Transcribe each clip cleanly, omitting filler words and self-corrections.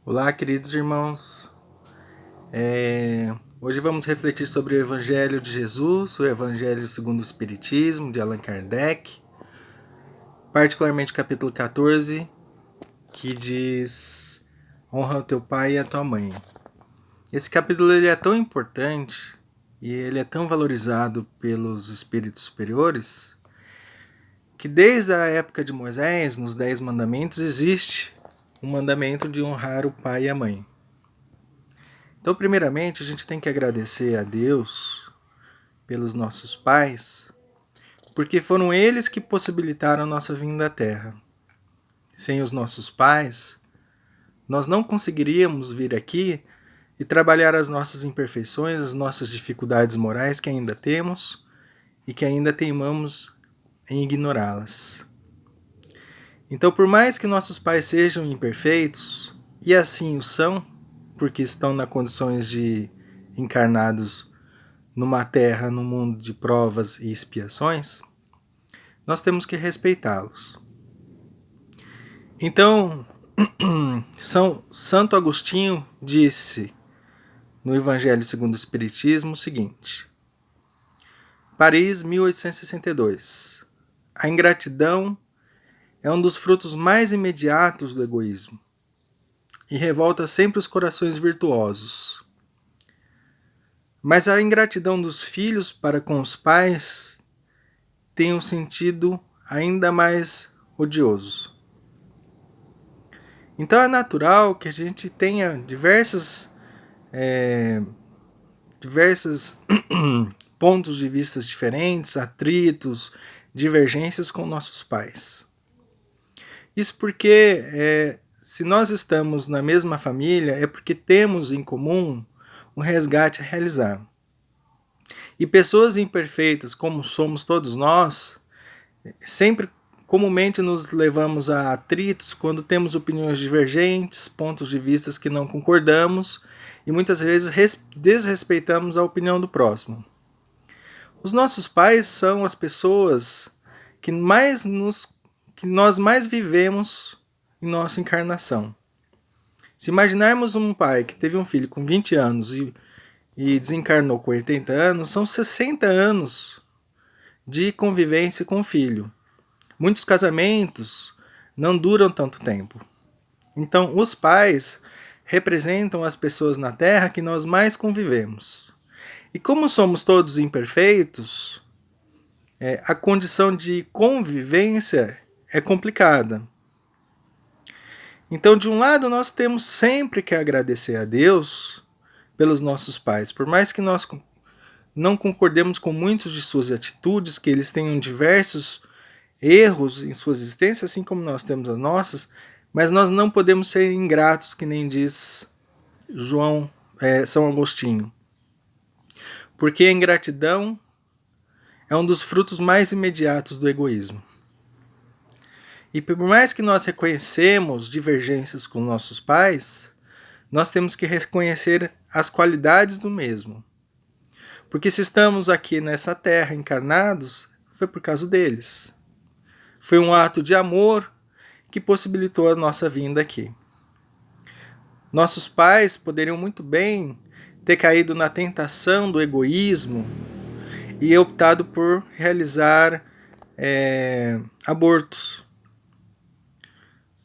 Olá, queridos irmãos. Hoje vamos refletir sobre o Evangelho de Jesus, o Evangelho segundo o Espiritismo, de Allan Kardec, particularmente o capítulo 14, que diz: honra o teu pai e a tua mãe. Esse capítulo ele é tão importante e ele é tão valorizado pelos espíritos superiores que desde a época de Moisés, nos 10 mandamentos, existe o mandamento de honrar o pai e a mãe. Então, primeiramente, a gente tem que agradecer a Deus pelos nossos pais, porque foram eles que possibilitaram a nossa vinda à Terra. Sem os nossos pais, nós não conseguiríamos vir aqui e trabalhar as nossas imperfeições, as nossas dificuldades morais que ainda temos e que ainda teimamos em ignorá-las. Então, por mais que nossos pais sejam imperfeitos, e assim o são, porque estão nas condições de encarnados numa terra, num mundo de provas e expiações, nós temos que respeitá-los. Então, Santo Agostinho disse no Evangelho segundo o Espiritismo o seguinte: Paris, 1862. A ingratidão é um dos frutos mais imediatos do egoísmo e revolta sempre os corações virtuosos. Mas a ingratidão dos filhos para com os pais tem um sentido ainda mais odioso. Então é natural que a gente tenha diversos pontos de vista diferentes, atritos, divergências com nossos pais. Isso porque se nós estamos na mesma família é porque temos em comum um resgate a realizar. E pessoas imperfeitas, como somos todos nós, sempre comumente nos levamos a atritos quando temos opiniões divergentes, pontos de vista que não concordamos e muitas vezes desrespeitamos a opinião do próximo. Os nossos pais são as pessoas que nós mais vivemos em nossa encarnação. Se imaginarmos um pai que teve um filho com 20 anos e desencarnou com 80 anos, são 60 anos de convivência com o filho. Muitos casamentos não duram tanto tempo. Então, os pais representam as pessoas na Terra que nós mais convivemos. E como somos todos imperfeitos, a condição de convivência é complicada. Então, de um lado, nós temos sempre que agradecer a Deus pelos nossos pais. Por mais que nós não concordemos com muitas de suas atitudes, que eles tenham diversos erros em sua existência, assim como nós temos as nossas, mas nós não podemos ser ingratos, que nem diz São Agostinho. Porque a ingratidão é um dos frutos mais imediatos do egoísmo. E por mais que nós reconhecemos divergências com nossos pais, nós temos que reconhecer as qualidades do mesmo. Porque se estamos aqui nessa terra encarnados, foi por causa deles. Foi um ato de amor que possibilitou a nossa vinda aqui. Nossos pais poderiam muito bem ter caído na tentação do egoísmo e optado por realizar abortos.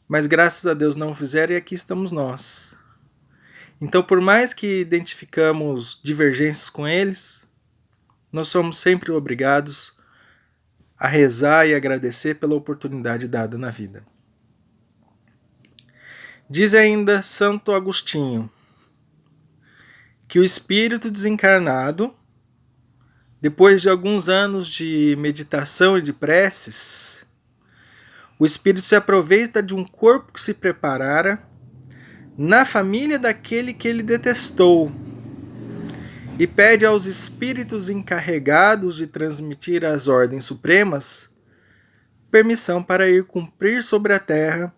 Mas graças a Deus não fizeram e aqui estamos nós. Então, por mais que identificamos divergências com eles, nós somos sempre obrigados a rezar e agradecer pela oportunidade dada na vida. Diz ainda Santo Agostinho que o espírito desencarnado, depois de alguns anos de meditação e de preces, o espírito se aproveita de um corpo que se preparara na família daquele que ele detestou e pede aos espíritos encarregados de transmitir as ordens supremas permissão para ir cumprir sobre a terra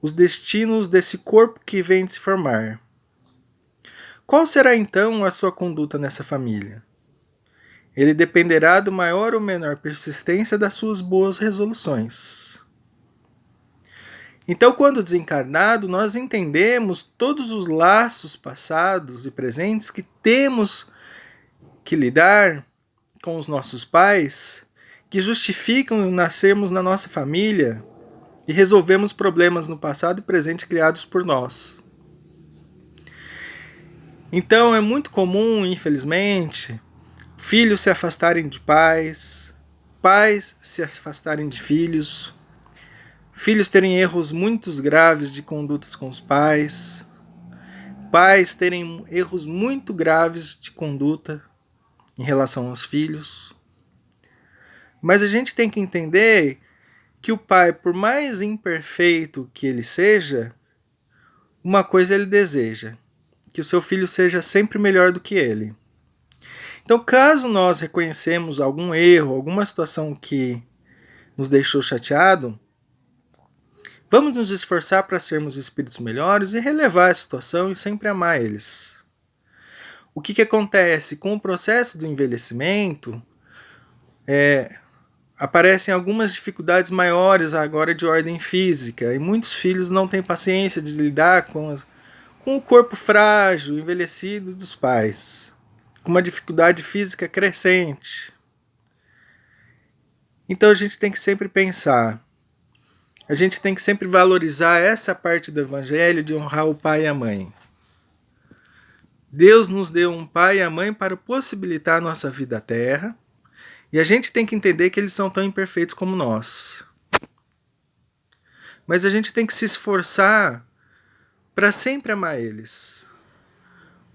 os destinos desse corpo que vem de se formar. Qual será então a sua conduta nessa família? Ele dependerá do maior ou menor persistência das suas boas resoluções. Então, quando desencarnado, nós entendemos todos os laços passados e presentes que temos que lidar com os nossos pais, que justificam nascermos na nossa família e resolvemos problemas no passado e presente criados por nós. Então é muito comum, infelizmente, filhos se afastarem de pais, pais se afastarem de filhos, filhos terem erros muito graves de condutas com os pais, pais terem erros muito graves de conduta em relação aos filhos. Mas a gente tem que entender que o pai, por mais imperfeito que ele seja, uma coisa ele deseja: que o seu filho seja sempre melhor do que ele. Então, caso nós reconhecemos algum erro, alguma situação que nos deixou chateado, vamos nos esforçar para sermos espíritos melhores e relevar a situação e sempre amar eles. O que acontece? Com o processo do envelhecimento, aparecem algumas dificuldades maiores agora de ordem física, e muitos filhos não têm paciência de lidar com o corpo frágil, envelhecido dos pais, com uma dificuldade física crescente. Então a gente tem que sempre pensar, a gente tem que sempre valorizar essa parte do evangelho de honrar o pai e a mãe. Deus nos deu um pai e a mãe para possibilitar a nossa vida à terra, e a gente tem que entender que eles são tão imperfeitos como nós. Mas a gente tem que se esforçar para sempre amar eles.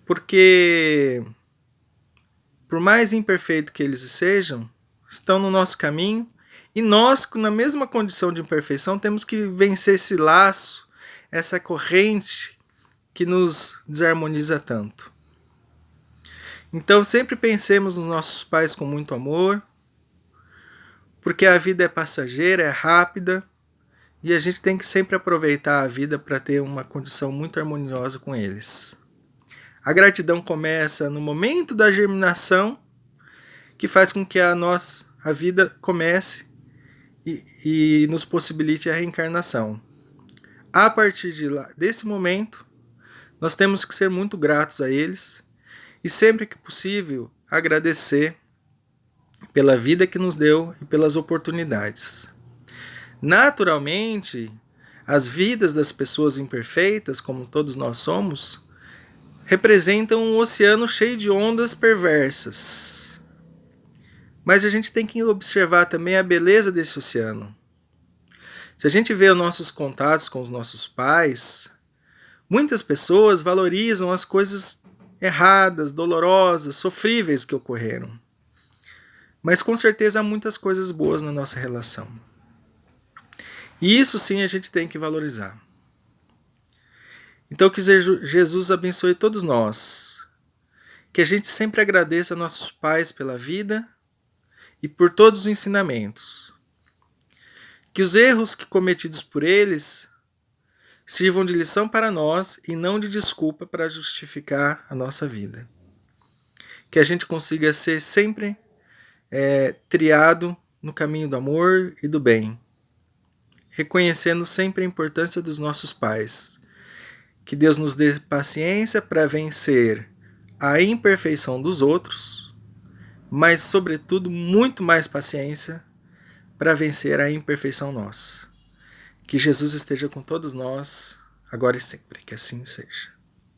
Porque, por mais imperfeito que eles sejam, estão no nosso caminho, e nós, na mesma condição de imperfeição, temos que vencer esse laço, essa corrente que nos desarmoniza tanto. Então sempre pensemos nos nossos pais com muito amor, porque a vida é passageira, é rápida, e a gente tem que sempre aproveitar a vida para ter uma condição muito harmoniosa com eles. A gratidão começa no momento da germinação, que faz com que a vida comece e nos possibilite a reencarnação. A partir desse momento, nós temos que ser muito gratos a eles e sempre que possível agradecer pela vida que nos deu e pelas oportunidades. Naturalmente, as vidas das pessoas imperfeitas, como todos nós somos, representam um oceano cheio de ondas perversas. Mas a gente tem que observar também a beleza desse oceano. Se a gente vê os nossos contatos com os nossos pais, muitas pessoas valorizam as coisas erradas, dolorosas, sofríveis que ocorreram. Mas com certeza há muitas coisas boas na nossa relação. E isso sim a gente tem que valorizar. Então que Jesus abençoe todos nós. Que a gente sempre agradeça a nossos pais pela vida e por todos os ensinamentos. Que os erros cometidos por eles sirvam de lição para nós e não de desculpa para justificar a nossa vida. Que a gente consiga ser sempre triado no caminho do amor e do bem, reconhecendo sempre a importância dos nossos pais. Que Deus nos dê paciência para vencer a imperfeição dos outros, mas, sobretudo, muito mais paciência para vencer a imperfeição nossa. Que Jesus esteja com todos nós, agora e sempre. Que assim seja.